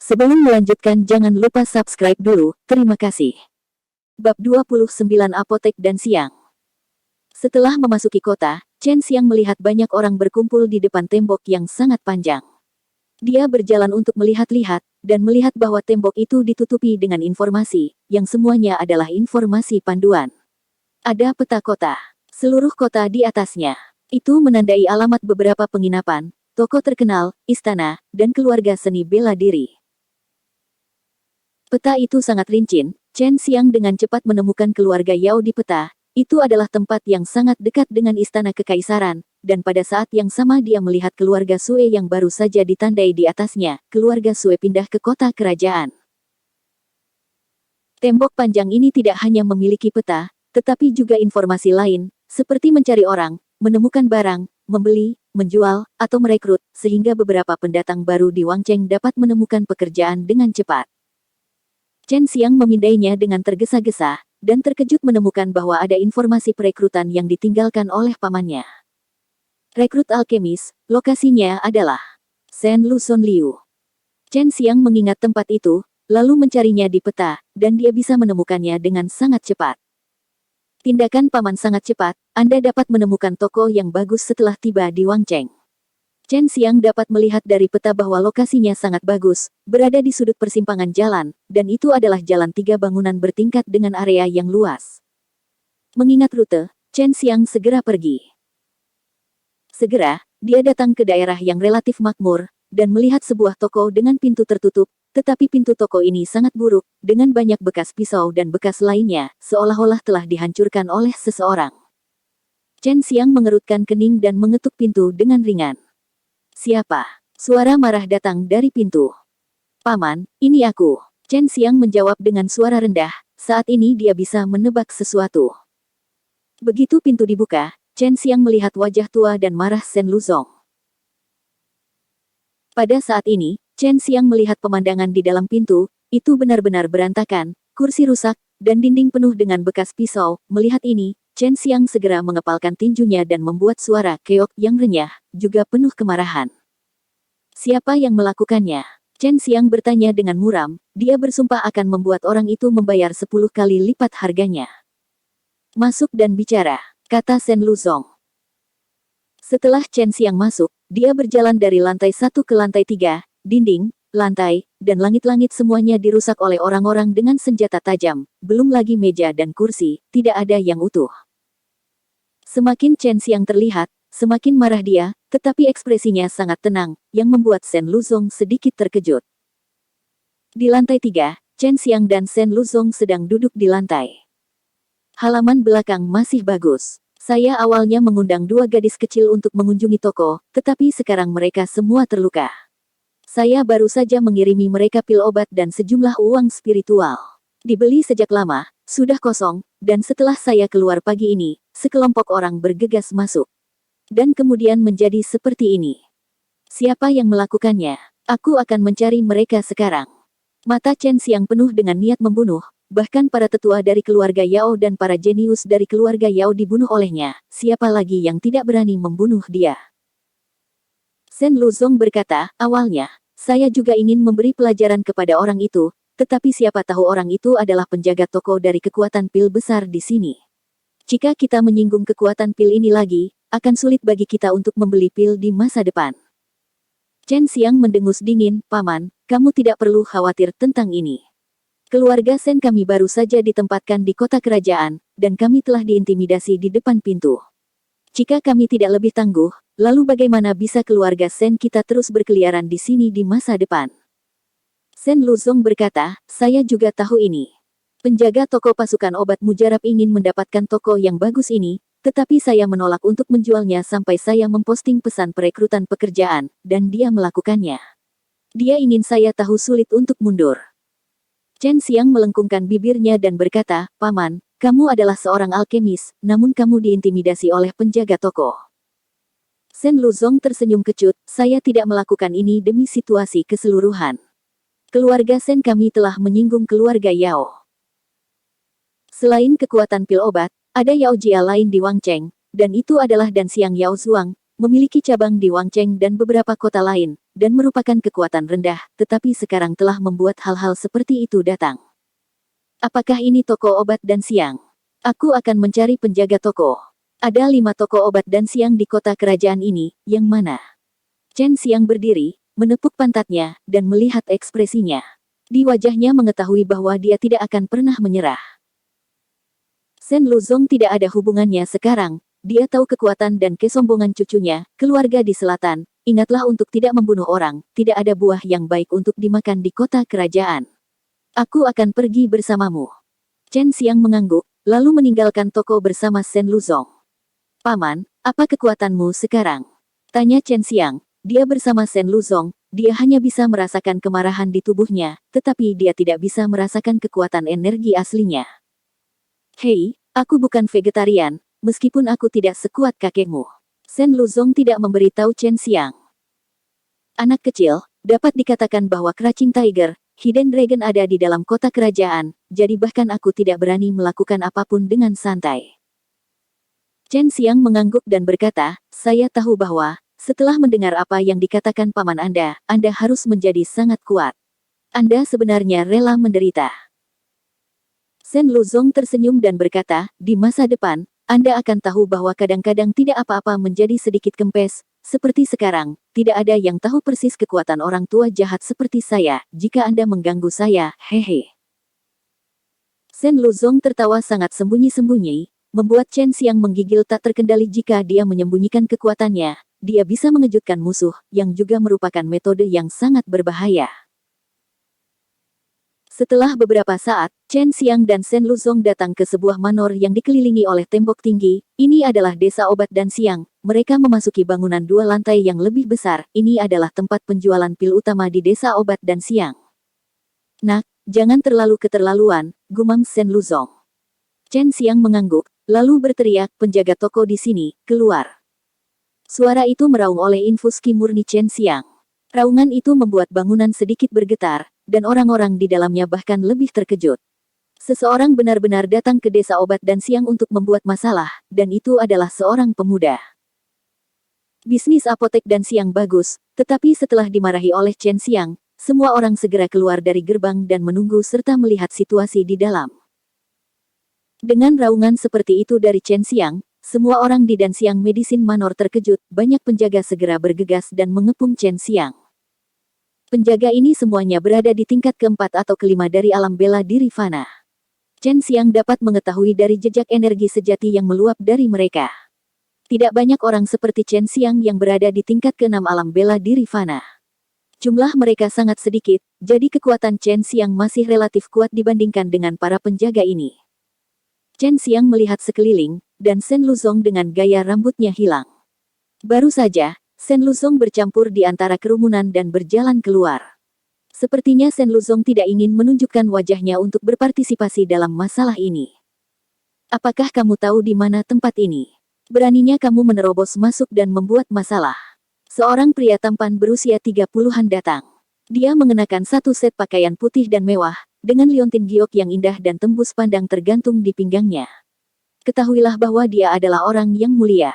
Sebelum melanjutkan jangan lupa subscribe dulu, terima kasih. Bab 29 Apotek dan Siang. Setelah memasuki kota, Chen Xiang melihat banyak orang berkumpul di depan tembok yang sangat panjang. Dia berjalan untuk melihat-lihat, dan melihat bahwa tembok itu ditutupi dengan informasi, yang semuanya adalah informasi panduan. Ada peta kota. Seluruh kota di atasnya. Itu menandai alamat beberapa penginapan, toko terkenal, istana, dan keluarga seni bela diri. Peta itu sangat rinci. Chen Xiang dengan cepat menemukan keluarga Yao di peta. Itu adalah tempat yang sangat dekat dengan istana kekaisaran, dan pada saat yang sama dia melihat keluarga Sue yang baru saja ditandai di atasnya. Keluarga Sue pindah ke kota kerajaan. Tembok panjang ini tidak hanya memiliki peta, tetapi juga informasi lain, seperti mencari orang, menemukan barang, membeli, menjual, atau merekrut, sehingga beberapa pendatang baru di Wangcheng dapat menemukan pekerjaan dengan cepat. Chen Xiang memindainya dengan tergesa-gesa, dan terkejut menemukan bahwa ada informasi perekrutan yang ditinggalkan oleh pamannya. Rekrut alkemis, lokasinya adalah Shen Luzon Liu. Chen Xiang mengingat tempat itu, lalu mencarinya di peta, dan dia bisa menemukannya dengan sangat cepat. Tindakan paman sangat cepat, Anda dapat menemukan toko yang bagus setelah tiba di Wangcheng. Chen Xiang dapat melihat dari peta bahwa lokasinya sangat bagus, berada di sudut persimpangan jalan, dan itu adalah jalan 3 bangunan bertingkat dengan area yang luas. Mengingat rute, Chen Xiang segera pergi. Segera, dia datang ke daerah yang relatif makmur, dan melihat sebuah toko dengan pintu tertutup, tetapi pintu toko ini sangat buruk, dengan banyak bekas pisau dan bekas lainnya, seolah-olah telah dihancurkan oleh seseorang. Chen Xiang mengerutkan kening dan mengetuk pintu dengan ringan. Siapa? Suara marah datang dari pintu. Paman, ini aku. Chen Xiang menjawab dengan suara rendah, saat ini dia bisa menebak sesuatu. Begitu pintu dibuka, Chen Xiang melihat wajah tua dan marah Shen Luzong. Pada saat ini, Chen Xiang melihat pemandangan di dalam pintu, itu benar-benar berantakan, kursi rusak, dan dinding penuh dengan bekas pisau. Melihat ini, Chen Xiang segera mengepalkan tinjunya dan membuat suara keok yang renyah, juga penuh kemarahan. Siapa yang melakukannya? Chen Xiang bertanya dengan muram, dia bersumpah akan membuat orang itu membayar 10 kali lipat harganya. Masuk dan bicara, kata Shen Luzong. Setelah Chen Xiang masuk, dia berjalan dari lantai 1 ke lantai 3, dinding, lantai, dan langit-langit semuanya dirusak oleh orang-orang dengan senjata tajam, belum lagi meja dan kursi, tidak ada yang utuh. Semakin Chen Xiang terlihat, semakin marah dia, tetapi ekspresinya sangat tenang, yang membuat Shen Luzong sedikit terkejut. Di lantai 3, Chen Xiang dan Shen Luzong sedang duduk di lantai. Halaman belakang masih bagus. Saya awalnya mengundang 2 gadis kecil untuk mengunjungi toko, tetapi sekarang mereka semua terluka. Saya baru saja mengirimi mereka pil obat dan sejumlah uang spiritual. Dibeli sejak lama, sudah kosong, dan setelah saya keluar pagi ini, sekelompok orang bergegas masuk. Dan kemudian menjadi seperti ini. Siapa yang melakukannya? Aku akan mencari mereka sekarang. Mata Chen Xiang penuh dengan niat membunuh, bahkan para tetua dari keluarga Yao dan para jenius dari keluarga Yao dibunuh olehnya, siapa lagi yang tidak berani membunuh dia? Shen Luzong berkata, awalnya, saya juga ingin memberi pelajaran kepada orang itu, tetapi siapa tahu orang itu adalah penjaga toko dari kekuatan pil besar di sini. Jika kita menyinggung kekuatan pil ini lagi, akan sulit bagi kita untuk membeli pil di masa depan. Chen Xiang mendengus dingin, Paman, kamu tidak perlu khawatir tentang ini. Keluarga Shen kami baru saja ditempatkan di kota kerajaan, dan kami telah diintimidasi di depan pintu. Jika kami tidak lebih tangguh, lalu bagaimana bisa keluarga Shen kita terus berkeliaran di sini di masa depan? Shen Luzong berkata, saya juga tahu ini. Penjaga toko pasukan obat mujarab ingin mendapatkan toko yang bagus ini, tetapi saya menolak untuk menjualnya sampai saya memposting pesan perekrutan pekerjaan, dan dia melakukannya. Dia ingin saya tahu sulit untuk mundur. Chen Xiang melengkungkan bibirnya dan berkata, Paman, kamu adalah seorang alkemis, namun kamu diintimidasi oleh penjaga toko. Shen Luzong tersenyum kecut, saya tidak melakukan ini demi situasi keseluruhan. Keluarga Shen kami telah menyinggung keluarga Yao. Selain kekuatan pil obat, ada Yao Jia lain di Wangcheng, dan itu adalah Dan Xiang Yao Zuang, memiliki cabang di Wangcheng dan beberapa kota lain, dan merupakan kekuatan rendah, tetapi sekarang telah membuat hal-hal seperti itu datang. Apakah ini toko obat dan siang? Aku akan mencari penjaga toko. Ada 5 toko obat dan siang di kota kerajaan ini, yang mana? Chen Xiang berdiri, menepuk pantatnya, dan melihat ekspresinya. Di wajahnya mengetahui bahwa dia tidak akan pernah menyerah. Shen Luzong tidak ada hubungannya sekarang. Dia tahu kekuatan dan kesombongan cucunya, keluarga di selatan. Ingatlah untuk tidak membunuh orang, tidak ada buah yang baik untuk dimakan di kota kerajaan. Aku akan pergi bersamamu. Chen Xiang mengangguk, lalu meninggalkan toko bersama Shen Luzong. Paman, apa kekuatanmu sekarang? Tanya Chen Xiang. Dia bersama Shen Luzong, dia hanya bisa merasakan kemarahan di tubuhnya, tetapi dia tidak bisa merasakan kekuatan energi aslinya. Hei, aku bukan vegetarian, meskipun aku tidak sekuat kakekmu. Shen Luzong tidak memberitahu Chen Xiang. Anak kecil, dapat dikatakan bahwa Crouching Tiger, Hidden Dragon ada di dalam kota kerajaan, jadi bahkan aku tidak berani melakukan apapun dengan santai. Chen Xiang mengangguk dan berkata, saya tahu bahwa, setelah mendengar apa yang dikatakan paman Anda harus menjadi sangat kuat. Anda sebenarnya rela menderita. Shen Luzong tersenyum dan berkata, di masa depan, Anda akan tahu bahwa kadang-kadang tidak apa-apa menjadi sedikit kempes, seperti sekarang, tidak ada yang tahu persis kekuatan orang tua jahat seperti saya, jika Anda mengganggu saya, hehe. Shen Luzong tertawa sangat sembunyi-sembunyi, membuat Chen Xiang menggigil tak terkendali jika dia menyembunyikan kekuatannya. Dia bisa mengejutkan musuh, yang juga merupakan metode yang sangat berbahaya. Setelah beberapa saat, Chen Xiang dan Shen Luzong datang ke sebuah manor yang dikelilingi oleh tembok tinggi. Ini adalah desa obat dan siang. Mereka memasuki bangunan 2 lantai yang lebih besar. Ini adalah tempat penjualan pil utama di desa obat dan siang. Nak, jangan terlalu keterlaluan, gumam Shen Luzong. Chen Xiang mengangguk, lalu berteriak, penjaga toko di sini, keluar. Suara itu meraung oleh infus ki murni Chen Xiang. Raungan itu membuat bangunan sedikit bergetar, dan orang-orang di dalamnya bahkan lebih terkejut. Seseorang benar-benar datang ke desa obat dan siang untuk membuat masalah, dan itu adalah seorang pemuda. Bisnis apotek dan siang bagus, tetapi setelah dimarahi oleh Chen Xiang, semua orang segera keluar dari gerbang dan menunggu serta melihat situasi di dalam. Dengan raungan seperti itu dari Chen Xiang, semua orang di Danxiang Medicine Manor terkejut, banyak penjaga segera bergegas dan mengepung Chen Xiang. Penjaga ini semuanya berada di tingkat keempat atau kelima dari alam bela diri fana. Chen Xiang dapat mengetahui dari jejak energi sejati yang meluap dari mereka. Tidak banyak orang seperti Chen Xiang yang berada di tingkat ke-6 alam bela diri fana. Jumlah mereka sangat sedikit, jadi kekuatan Chen Xiang masih relatif kuat dibandingkan dengan para penjaga ini. Chen Xiang melihat sekeliling, dan Shen Luzong dengan gaya rambutnya hilang. Baru saja, Shen Luzong bercampur di antara kerumunan dan berjalan keluar. Sepertinya Shen Luzong tidak ingin menunjukkan wajahnya untuk berpartisipasi dalam masalah ini. Apakah kamu tahu di mana tempat ini? Beraninya kamu menerobos masuk dan membuat masalah. Seorang pria tampan berusia 30-an datang. Dia mengenakan satu set pakaian putih dan mewah, dengan liontin giok yang indah dan tembus pandang tergantung di pinggangnya. Ketahuilah bahwa dia adalah orang yang mulia.